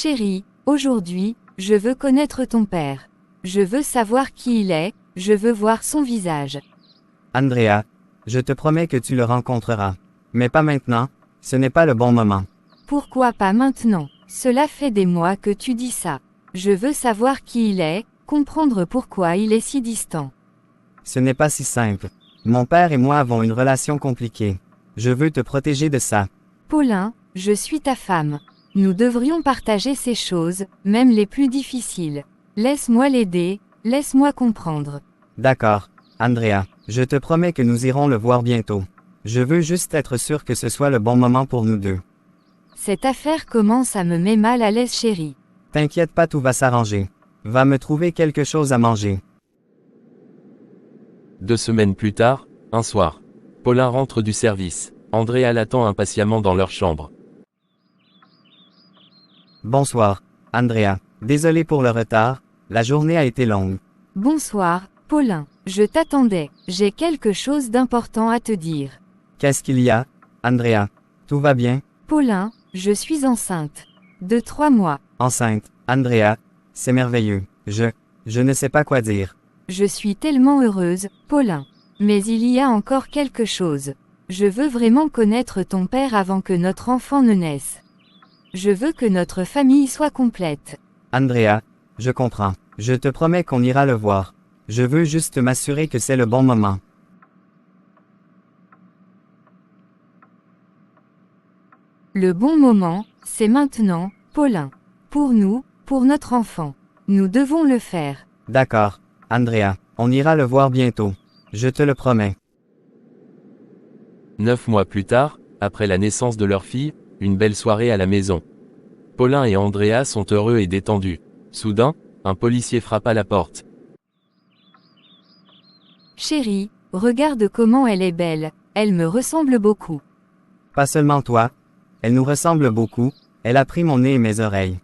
Chérie, aujourd'hui, je veux connaître ton père. Je veux savoir qui il est, je veux voir son visage. Andrea, je te promets que tu le rencontreras. Mais pas maintenant, ce n'est pas le bon moment. Pourquoi pas maintenant? Cela fait des mois que tu dis ça. Je veux savoir qui il est, comprendre pourquoi il est si distant. Ce n'est pas si simple. Mon père et moi avons une relation compliquée. Je veux te protéger de ça. Paulin, je suis ta femme. Nous devrions partager ces choses, même les plus difficiles. Laisse-moi l'aider, laisse-moi comprendre. D'accord, Andrea, je te promets que nous irons le voir bientôt. Je veux juste être sûr que ce soit le bon moment pour nous deux. Cette affaire commence à me mettre mal à l'aise, chérie. T'inquiète pas, tout va s'arranger. Va me trouver quelque chose à manger. 2 semaines plus tard, un soir. Paulin rentre du service. Andrea l'attend impatiemment dans leur chambre. Bonsoir, Andrea. Désolé pour le retard, la journée a été longue. Bonsoir, Paulin. Je t'attendais. J'ai quelque chose d'important à te dire. Qu'est-ce qu'il y a, Andrea? Tout va bien? Paulin, je suis enceinte. De 3 mois. Enceinte, Andrea, c'est merveilleux. Je ne sais pas quoi dire. Je suis tellement heureuse, Paulin. Mais il y a encore quelque chose. Je veux vraiment connaître ton père avant que notre enfant ne naisse. Je veux que notre famille soit complète. Andrea, je comprends. Je te promets qu'on ira le voir. Je veux juste m'assurer que c'est le bon moment. Le bon moment, c'est maintenant, Paulin. Pour nous, pour notre enfant. Nous devons le faire. D'accord, Andrea, on ira le voir bientôt. Je te le promets. 9 mois plus tard, après la naissance de leur fille, une belle soirée à la maison. Paulin et Andrea sont heureux et détendus. Soudain, un policier frappe à la porte. Chérie, regarde comment elle est belle. Elle me ressemble beaucoup. Pas seulement toi. Elle nous ressemble beaucoup. Elle a pris mon nez et mes oreilles.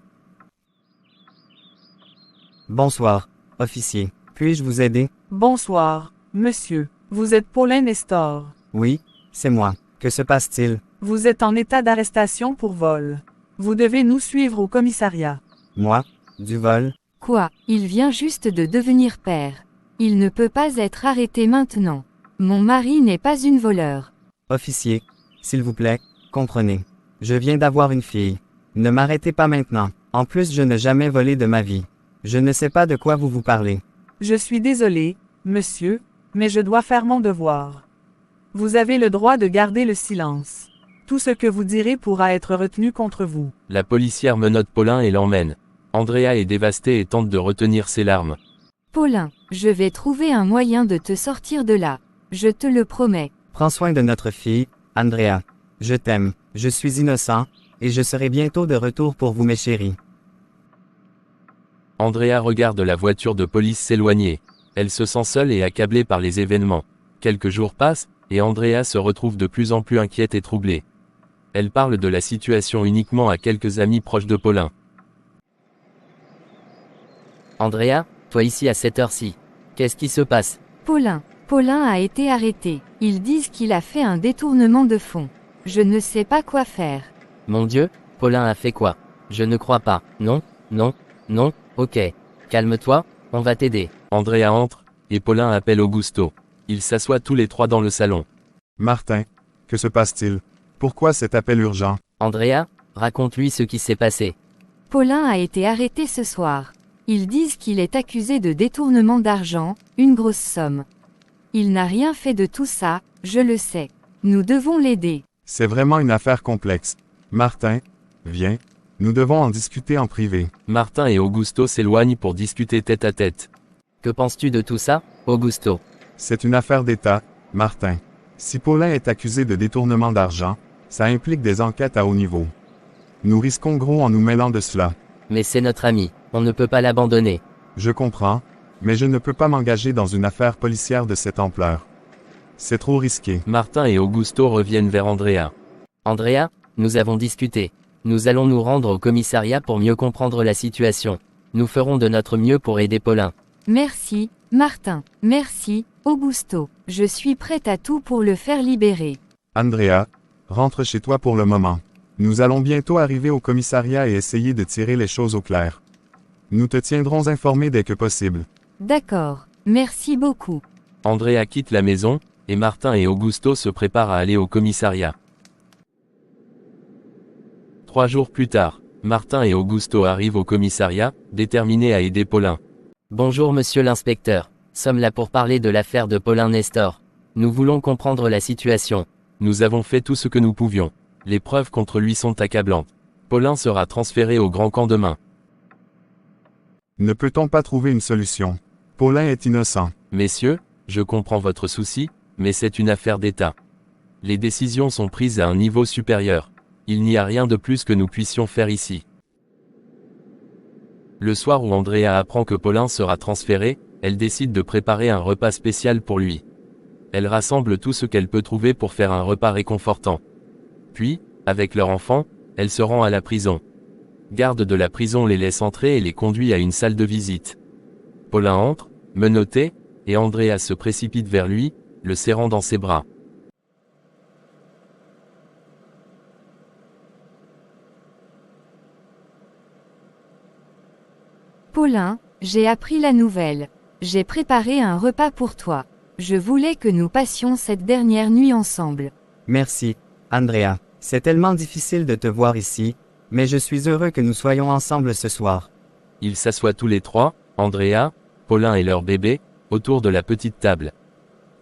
Bonsoir, officier. Puis-je vous aider? Bonsoir, monsieur. Vous êtes Paulin Nestor. Oui, c'est moi. Que se passe-t-il? Vous êtes en état d'arrestation pour vol. Vous devez nous suivre au commissariat. Moi? Du vol? Quoi? Il vient juste de devenir père. Il ne peut pas être arrêté maintenant. Mon mari n'est pas une voleur. Officier, s'il vous plaît, comprenez. Je viens d'avoir une fille. Ne m'arrêtez pas maintenant. En plus, je n'ai jamais volé de ma vie. Je ne sais pas de quoi vous parlez. Je suis désolé, monsieur, mais je dois faire mon devoir. Vous avez le droit de garder le silence. Tout ce que vous direz pourra être retenu contre vous. La policière menotte Paulin et l'emmène. Andrea est dévastée et tente de retenir ses larmes. Paulin, je vais trouver un moyen de te sortir de là. Je te le promets. Prends soin de notre fille, Andrea. Je t'aime, je suis innocent, et je serai bientôt de retour pour vous mes chéris. Andrea regarde la voiture de police s'éloigner. Elle se sent seule et accablée par les événements. Quelques jours passent, et Andrea se retrouve de plus en plus inquiète et troublée. Elle parle de la situation uniquement à quelques amis proches de Paulin. Andrea, toi ici à cette heure-ci. Qu'est-ce qui se passe? Paulin a été arrêté. Ils disent qu'il a fait un détournement de fonds. Je ne sais pas quoi faire. Mon Dieu, Paulin a fait quoi? Je ne crois pas. Non, non, non, ok. Calme-toi, on va t'aider. Andrea entre, et Paulin appelle Augusto. Ils s'assoient tous les trois dans le salon. Martin, que se passe-t-il? Pourquoi cet appel urgent? Andrea, raconte-lui ce qui s'est passé. Paulin a été arrêté ce soir. Ils disent qu'il est accusé de détournement d'argent, une grosse somme. Il n'a rien fait de tout ça, je le sais. Nous devons l'aider. C'est vraiment une affaire complexe. Martin, viens, nous devons en discuter en privé. Martin et Augusto s'éloignent pour discuter tête à tête. Que penses-tu de tout ça, Augusto? C'est une affaire d'État, Martin. Si Paulin est accusé de détournement d'argent, ça implique des enquêtes à haut niveau. Nous risquons gros en nous mêlant de cela. Mais c'est notre ami, on ne peut pas l'abandonner. Je comprends, mais je ne peux pas m'engager dans une affaire policière de cette ampleur. C'est trop risqué. Martin et Augusto reviennent vers Andrea. Andrea, nous avons discuté. Nous allons nous rendre au commissariat pour mieux comprendre la situation. Nous ferons de notre mieux pour aider Paulin. Merci, Martin. Merci, Augusto. Je suis prête à tout pour le faire libérer. Andrea, rentre chez toi pour le moment. Nous allons bientôt arriver au commissariat et essayer de tirer les choses au clair. Nous te tiendrons informé dès que possible. D'accord. Merci beaucoup. Andrea quitte la maison, et Martin et Augusto se préparent à aller au commissariat. 3 jours plus tard, Martin et Augusto arrivent au commissariat, déterminés à aider Paulin. Bonjour monsieur l'inspecteur. Sommes là pour parler de l'affaire de Paulin Nestor. Nous voulons comprendre la situation. Nous avons fait tout ce que nous pouvions. Les preuves contre lui sont accablantes. Paulin sera transféré au grand camp demain. Ne peut-on pas trouver une solution? Paulin est innocent. Messieurs, je comprends votre souci, mais c'est une affaire d'État. Les décisions sont prises à un niveau supérieur. Il n'y a rien de plus que nous puissions faire ici. Le soir où Andrea apprend que Paulin sera transféré, elle décide de préparer un repas spécial pour lui. Elle rassemble tout ce qu'elle peut trouver pour faire un repas réconfortant. Puis, avec leur enfant, elle se rend à la prison. Garde de la prison les laisse entrer et les conduit à une salle de visite. Paulin entre, menotté, et Andrea se précipite vers lui, le serrant dans ses bras. Paulin, j'ai appris la nouvelle. J'ai préparé un repas pour toi. Je voulais que nous passions cette dernière nuit ensemble. Merci, Andrea. C'est tellement difficile de te voir ici, mais je suis heureux que nous soyons ensemble ce soir. Ils s'assoient tous les trois, Andrea, Paulin et leur bébé, autour de la petite table.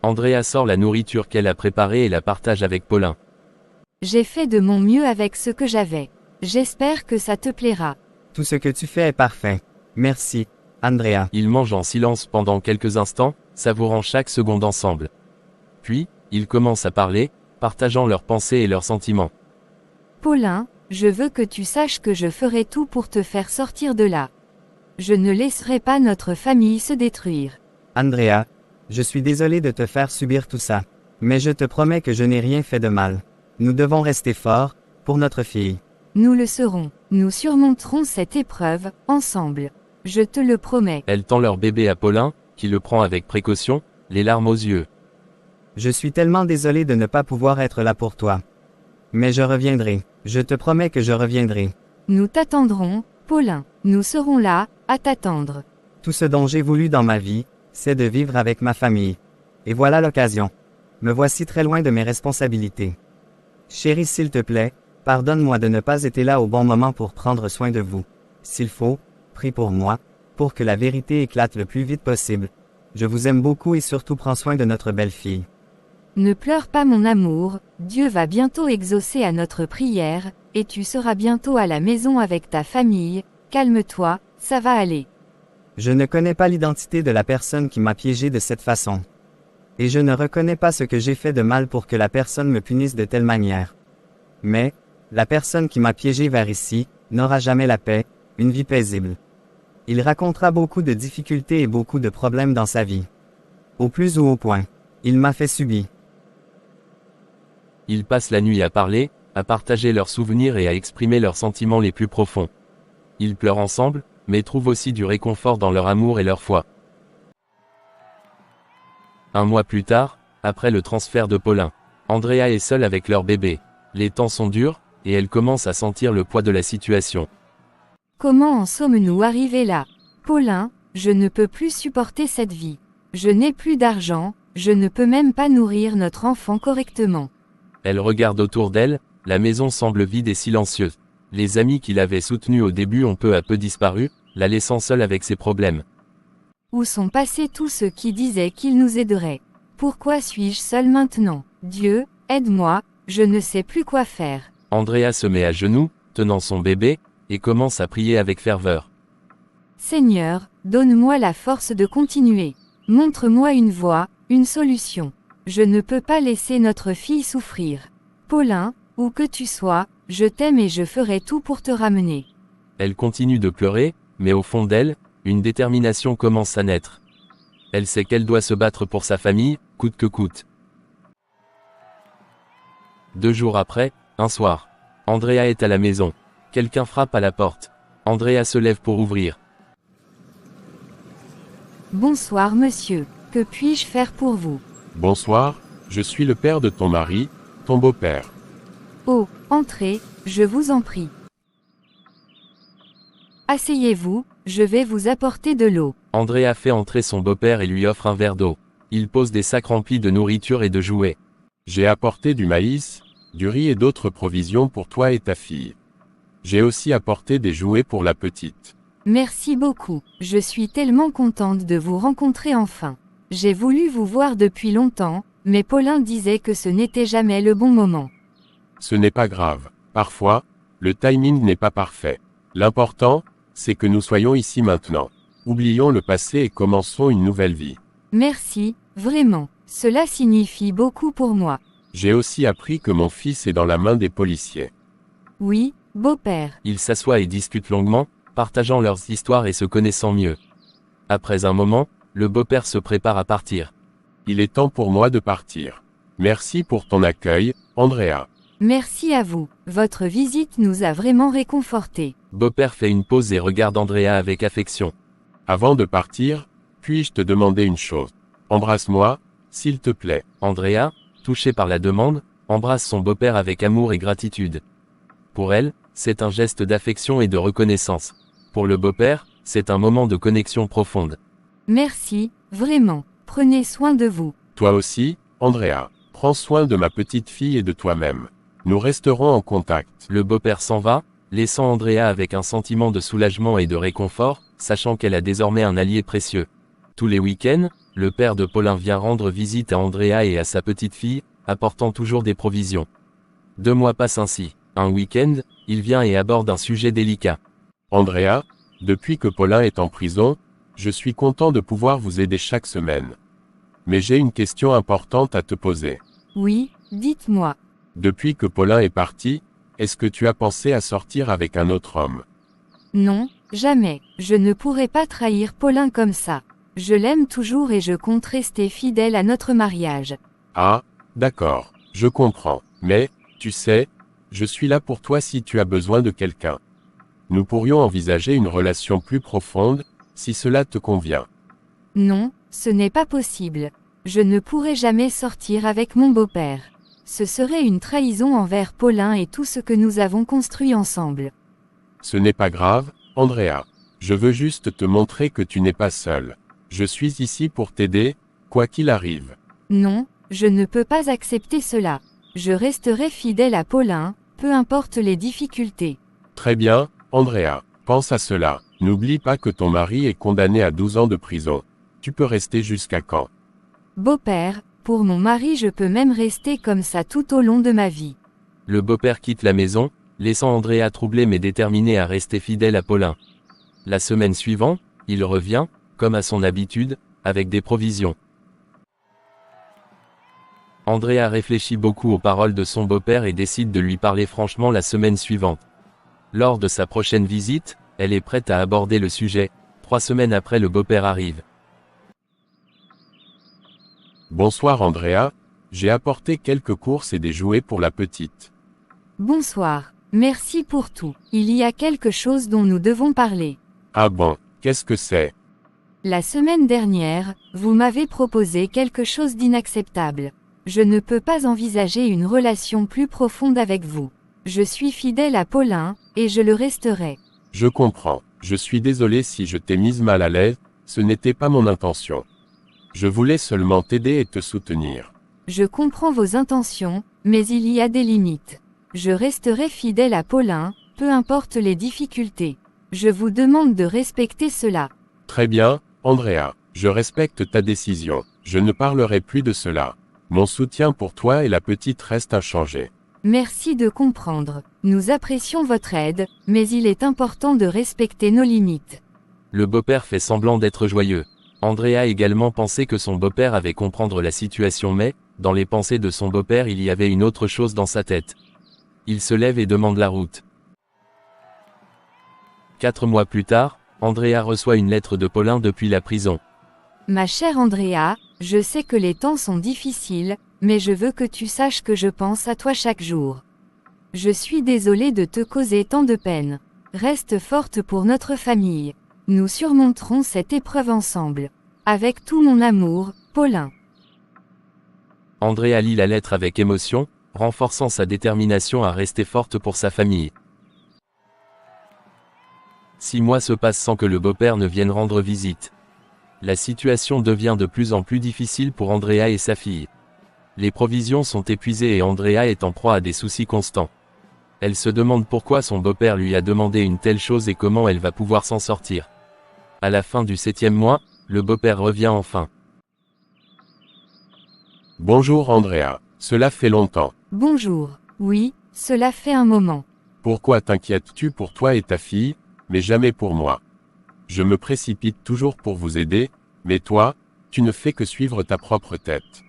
Andrea sort la nourriture qu'elle a préparée et la partage avec Paulin. J'ai fait de mon mieux avec ce que j'avais. J'espère que ça te plaira. Tout ce que tu fais est parfait. Merci, Andrea. Ils mangent en silence pendant quelques instants, savourant chaque seconde ensemble. Puis, ils commencent à parler, partageant leurs pensées et leurs sentiments. Paulin, je veux que tu saches que je ferai tout pour te faire sortir de là. Je ne laisserai pas notre famille se détruire. Andrea, je suis désolé de te faire subir tout ça. Mais je te promets que je n'ai rien fait de mal. Nous devons rester forts, pour notre fille. Nous le serons. Nous surmonterons cette épreuve, ensemble. Je te le promets. Elle tend leur bébé à Paulin, qui le prend avec précaution, les larmes aux yeux. Je suis tellement désolé de ne pas pouvoir être là pour toi. Mais je reviendrai. Je te promets que je reviendrai. Nous t'attendrons, Paulin. Nous serons là, à t'attendre. Tout ce dont j'ai voulu dans ma vie, c'est de vivre avec ma famille. Et voilà l'occasion. Me voici très loin de mes responsabilités. Chérie, s'il te plaît, pardonne-moi de ne pas être là au bon moment pour prendre soin de vous. S'il faut, prie pour moi, pour que la vérité éclate le plus vite possible. Je vous aime beaucoup et surtout prends soin de notre belle-fille. Ne pleure pas mon amour, Dieu va bientôt exaucer à notre prière, et tu seras bientôt à la maison avec ta famille. Calme-toi, ça va aller. Je ne connais pas l'identité de la personne qui m'a piégé de cette façon. Et je ne reconnais pas ce que j'ai fait de mal pour que la personne me punisse de telle manière. Mais, la personne qui m'a piégé vers ici, n'aura jamais la paix, une vie paisible. Il racontera beaucoup de difficultés et beaucoup de problèmes dans sa vie. Au plus ou au point. Il m'a fait subir. Ils passent la nuit à parler, à partager leurs souvenirs et à exprimer leurs sentiments les plus profonds. Ils pleurent ensemble, mais trouvent aussi du réconfort dans leur amour et leur foi. Un mois plus tard, après le transfert de Paulin, Andrea est seule avec leur bébé. Les temps sont durs, et elle commence à sentir le poids de la situation. Comment en sommes-nous arrivés là? Paulin, je ne peux plus supporter cette vie. Je n'ai plus d'argent, je ne peux même pas nourrir notre enfant correctement. Elle regarde autour d'elle, la maison semble vide et silencieuse. Les amis qui l'avaient soutenue au début ont peu à peu disparu, la laissant seule avec ses problèmes. Où sont passés tous ceux qui disaient qu'ils nous aideraient? Pourquoi suis-je seule maintenant? Dieu, aide-moi, je ne sais plus quoi faire. Andrea se met à genoux, tenant son bébé, et commence à prier avec ferveur. Seigneur, donne-moi la force de continuer. Montre-moi une voie, une solution. Je ne peux pas laisser notre fille souffrir. Paulin, où que tu sois, je t'aime et je ferai tout pour te ramener. Elle continue de pleurer, mais au fond d'elle, une détermination commence à naître. Elle sait qu'elle doit se battre pour sa famille, coûte que coûte. 2 jours après, un soir, Andrea est à la maison. Quelqu'un frappe à la porte. Andrea se lève pour ouvrir. Bonsoir monsieur, que puis-je faire pour vous? Bonsoir, je suis le père de ton mari, ton beau-père. Oh, entrez, Je vous en prie. Asseyez-vous, je vais vous apporter de l'eau. Andrea fait entrer son beau-père et lui offre un verre d'eau. Il pose des sacs remplis de nourriture et de jouets. J'ai apporté du maïs, du riz et d'autres provisions pour toi et ta fille. J'ai aussi apporté des jouets pour la petite. Merci beaucoup, je suis tellement contente de vous rencontrer enfin. J'ai voulu vous voir depuis longtemps, mais Paulin disait que ce n'était jamais le bon moment. Ce n'est pas grave. Parfois, le timing n'est pas parfait. L'important, c'est que nous soyons ici maintenant. Oublions le passé et commençons une nouvelle vie. Merci, vraiment, cela signifie beaucoup pour moi. J'ai aussi appris que mon fils est dans la main des policiers. Oui, beau-père. Ils s'assoient et discutent longuement, partageant leurs histoires et se connaissant mieux. Après un moment, le beau-père se prépare à partir. Il est temps pour moi de partir. Merci pour ton accueil, Andrea. Merci à vous, votre visite nous a vraiment réconfortés. Beau-père fait une pause et regarde Andrea avec affection. Avant de partir, puis-je te demander une chose? Embrasse-moi, s'il te plaît. Andrea, touchée par la demande, embrasse son beau-père avec amour et gratitude. Pour elle, c'est un geste d'affection et de reconnaissance. Pour le beau-père, c'est un moment de connexion profonde. Merci, vraiment, prenez soin de vous. Toi aussi, Andrea. Prends soin de ma petite fille et de toi-même. Nous resterons en contact. Le beau-père s'en va, laissant Andrea avec un sentiment de soulagement et de réconfort, sachant qu'elle a désormais un allié précieux. Tous les week-ends, le père de Paulin vient rendre visite à Andrea et à sa petite fille, apportant toujours des provisions. 2 mois passent ainsi. Un week-end, il vient et aborde un sujet délicat. Andrea, depuis que Paulin est en prison, je suis content de pouvoir vous aider chaque semaine. Mais j'ai une question importante à te poser. Oui, dites-moi. Depuis que Paulin est parti, est-ce que tu as pensé à sortir avec un autre homme? Non, jamais, je ne pourrais pas trahir Paulin comme ça. Je l'aime toujours et je compte rester fidèle à notre mariage. Ah, d'accord, je comprends. Mais, tu sais, je suis là pour toi si tu as besoin de quelqu'un. Nous pourrions envisager une relation plus profonde, si cela te convient. Non, ce n'est pas possible. Je ne pourrai jamais sortir avec mon beau-père. Ce serait une trahison envers Paulin et tout ce que nous avons construit ensemble. Ce n'est pas grave, Andrea. Je veux juste te montrer que tu n'es pas seul. Je suis ici pour t'aider, quoi qu'il arrive. Non, je ne peux pas accepter cela. Je resterai fidèle à Paulin, peu importe les difficultés. Très bien, Andrea. Pense à cela. N'oublie pas que ton mari est condamné à 12 ans de prison. Tu peux rester jusqu'à quand? Beau-père, pour mon mari je peux même rester comme ça tout au long de ma vie. Le beau-père quitte la maison, laissant Andrea troublée mais déterminée à rester fidèle à Paulin. La semaine suivante, il revient, comme à son habitude, avec des provisions. Andrea réfléchit beaucoup aux paroles de son beau-père et décide de lui parler franchement la semaine suivante. Lors de sa prochaine visite, elle est prête à aborder le sujet. 3 semaines après, le beau-père arrive. Bonsoir Andrea, j'ai apporté quelques courses et des jouets pour la petite. Bonsoir, merci pour tout. Il y a quelque chose dont nous devons parler. Ah bon, qu'est-ce que c'est? La semaine dernière, vous m'avez proposé quelque chose d'inacceptable. Je ne peux pas envisager une relation plus profonde avec vous. Je suis fidèle à Paulin, et je le resterai. Je comprends. Je suis désolé si je t'ai mise mal à l'aise, ce n'était pas mon intention. Je voulais seulement t'aider et te soutenir. Je comprends vos intentions, mais il y a des limites. Je resterai fidèle à Paulin, peu importe les difficultés. Je vous demande de respecter cela. Très bien, Andrea. Je respecte ta décision. Je ne parlerai plus de cela. Mon soutien pour toi et la petite reste inchangé. Merci de comprendre. Nous apprécions votre aide, mais il est important de respecter nos limites. Le beau-père fait semblant d'être joyeux. Andrea également pensait que son beau-père avait comprendre la situation mais, dans les pensées de son beau-père il y avait une autre chose dans sa tête. Il se lève et demande la route. 4 mois plus tard, Andrea reçoit une lettre de Paulin depuis la prison. Ma chère Andrea, je sais que les temps sont difficiles, mais je veux que tu saches que je pense à toi chaque jour. Je suis désolée de te causer tant de peine. Reste forte pour notre famille. Nous surmonterons cette épreuve ensemble. Avec tout mon amour, Paulin. Andrea lit la lettre avec émotion, renforçant sa détermination à rester forte pour sa famille. 6 mois se passent sans que le beau-père ne vienne rendre visite. La situation devient de plus en plus difficile pour Andrea et sa fille. Les provisions sont épuisées et Andrea est en proie à des soucis constants. Elle se demande pourquoi son beau-père lui a demandé une telle chose et comment elle va pouvoir s'en sortir. À la fin du 7e mois, le beau-père revient enfin. Bonjour Andrea, cela fait longtemps. Bonjour. Oui, cela fait un moment. Pourquoi t'inquiètes-tu pour toi et ta fille, mais jamais pour moi? Je me précipite toujours pour vous aider, mais toi, tu ne fais que suivre ta propre tête.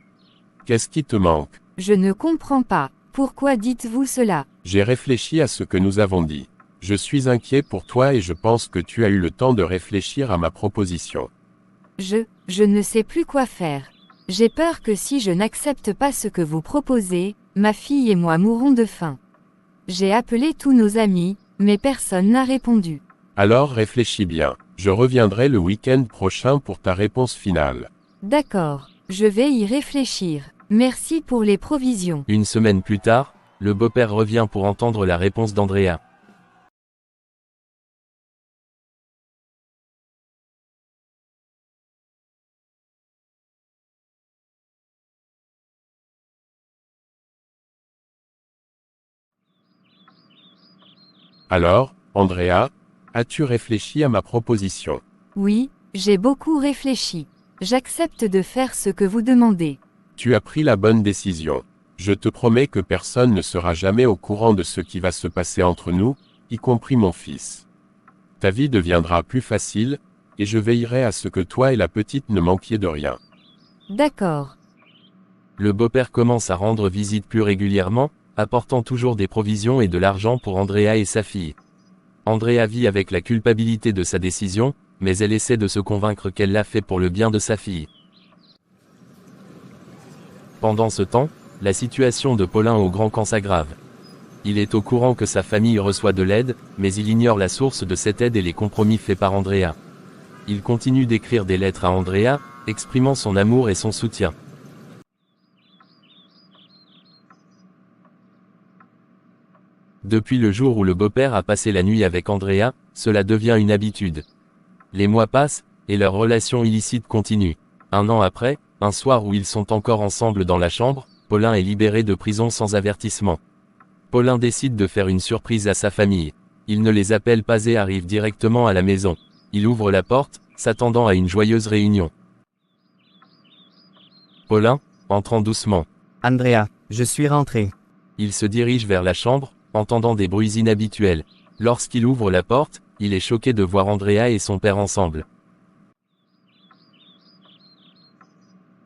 Qu'est-ce qui te manque? Je ne comprends pas. Pourquoi dites-vous cela? J'ai réfléchi à ce que nous avons dit. Je suis inquiet pour toi et je pense que tu as eu le temps de réfléchir à ma proposition. Je ne sais plus quoi faire. J'ai peur que si je n'accepte pas ce que vous proposez, ma fille et moi mourrons de faim. J'ai appelé tous nos amis, mais personne n'a répondu. Alors réfléchis bien. Je reviendrai le week-end prochain pour ta réponse finale. D'accord, je vais y réfléchir. Merci pour les provisions. Une semaine plus tard, le beau-père revient pour entendre la réponse d'Andrea. Alors, Andrea, as-tu réfléchi à ma proposition? Oui, j'ai beaucoup réfléchi. J'accepte de faire ce que vous demandez. Tu as pris la bonne décision. Je te promets que personne ne sera jamais au courant de ce qui va se passer entre nous, y compris mon fils. Ta vie deviendra plus facile, et je veillerai à ce que toi et la petite ne manquiez de rien. D'accord. Le beau-père commence à rendre visite plus régulièrement, apportant toujours des provisions et de l'argent pour Andrea et sa fille. Andrea vit avec la culpabilité de sa décision, mais elle essaie de se convaincre qu'elle l'a fait pour le bien de sa fille. Pendant ce temps, la situation de Paulin au Grand Camp s'aggrave. Il est au courant que sa famille reçoit de l'aide, mais il ignore la source de cette aide et les compromis faits par Andrea. Il continue d'écrire des lettres à Andrea, exprimant son amour et son soutien. Depuis le jour où le beau-père a passé la nuit avec Andrea, cela devient une habitude. Les mois passent, et leur relation illicite continue. 1 an après, un soir où ils sont encore ensemble dans la chambre, Paulin est libéré de prison sans avertissement. Paulin décide de faire une surprise à sa famille. Il ne les appelle pas et arrive directement à la maison. Il ouvre la porte, s'attendant à une joyeuse réunion. Paulin, entrant doucement. Andrea, je suis rentré. Il se dirige vers la chambre, entendant des bruits inhabituels. Lorsqu'il ouvre la porte, il est choqué de voir Andrea et son père ensemble.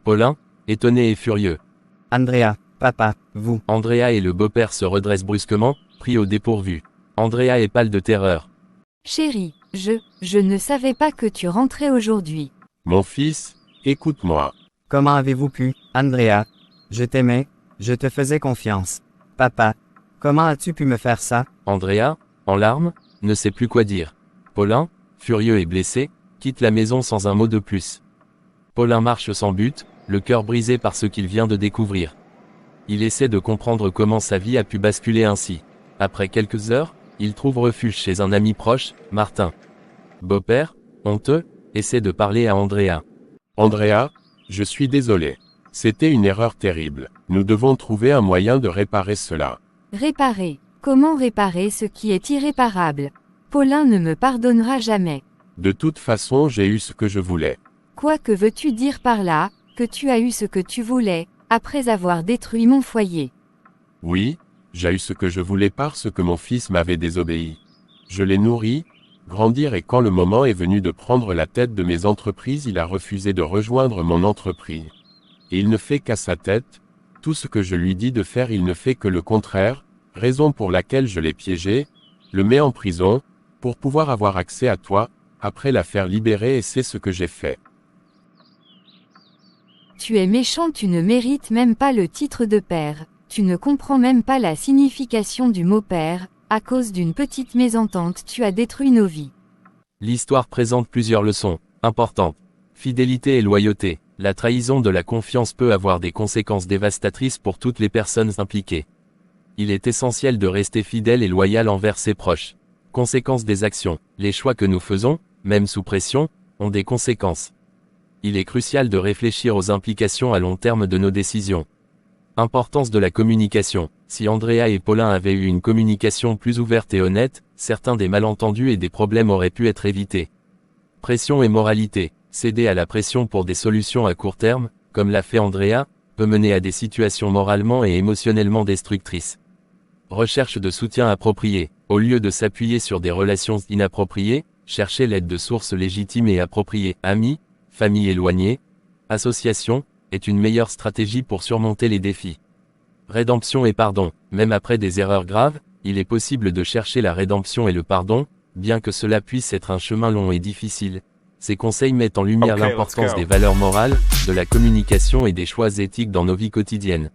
Paulin, étonné et furieux. Andrea, papa, vous. Andrea et le beau-père se redressent brusquement, pris au dépourvu. Andrea est pâle de terreur. Chérie, je ne savais pas que tu rentrais aujourd'hui. Mon fils, écoute-moi. Comment avez-vous pu, Andrea? Je t'aimais, je te faisais confiance. Papa, comment as-tu pu me faire ça? Andrea, en larmes, ne sait plus quoi dire. Paulin, furieux et blessé, quitte la maison sans un mot de plus. Paulin marche sans but, le cœur brisé par ce qu'il vient de découvrir. Il essaie de comprendre comment sa vie a pu basculer ainsi. Après quelques heures, il trouve refuge chez un ami proche, Martin. Beau-père, honteux, essaie de parler à Andrea. Andrea, je suis désolé. C'était une erreur terrible. Nous devons trouver un moyen de réparer cela. Réparer. Comment réparer ce qui est irréparable? Paulin ne me pardonnera jamais. De toute façon, j'ai eu ce que je voulais. Quoi que veux-tu dire par là, que tu as eu ce que tu voulais, après avoir détruit mon foyer? Oui, j'ai eu ce que je voulais parce que mon fils m'avait désobéi. Je l'ai nourri, grandir et quand le moment est venu de prendre la tête de mes entreprises, il a refusé de rejoindre mon entreprise. Et il ne fait qu'à sa tête, tout ce que je lui dis de faire il ne fait que le contraire, raison pour laquelle je l'ai piégé, le mets en prison, pour pouvoir avoir accès à toi, après la faire libérer et c'est ce que j'ai fait. Tu es méchant, tu ne mérites même pas le titre de père, tu ne comprends même pas la signification du mot père, à cause d'une petite mésentente tu as détruit nos vies. L'histoire présente plusieurs leçons importantes. Fidélité et loyauté. La trahison de la confiance peut avoir des conséquences dévastatrices pour toutes les personnes impliquées. Il est essentiel de rester fidèle et loyal envers ses proches. Conséquences des actions. Les choix que nous faisons, même sous pression, ont des conséquences. Il est crucial de réfléchir aux implications à long terme de nos décisions. Importance de la communication. Si Andrea et Paulin avaient eu une communication plus ouverte et honnête, certains des malentendus et des problèmes auraient pu être évités. Pression et moralité. Céder à la pression pour des solutions à court terme, comme l'a fait Andrea, peut mener à des situations moralement et émotionnellement destructrices. Recherche de soutien approprié. Au lieu de s'appuyer sur des relations inappropriées, cherchez l'aide de sources légitimes et appropriées. Amis, famille éloignée, association, est une meilleure stratégie pour surmonter les défis. Rédemption et pardon. Même après des erreurs graves, il est possible de chercher la rédemption et le pardon, bien que cela puisse être un chemin long et difficile. Ces conseils mettent en lumière l'importance des valeurs morales, de la communication et des choix éthiques dans nos vies quotidiennes.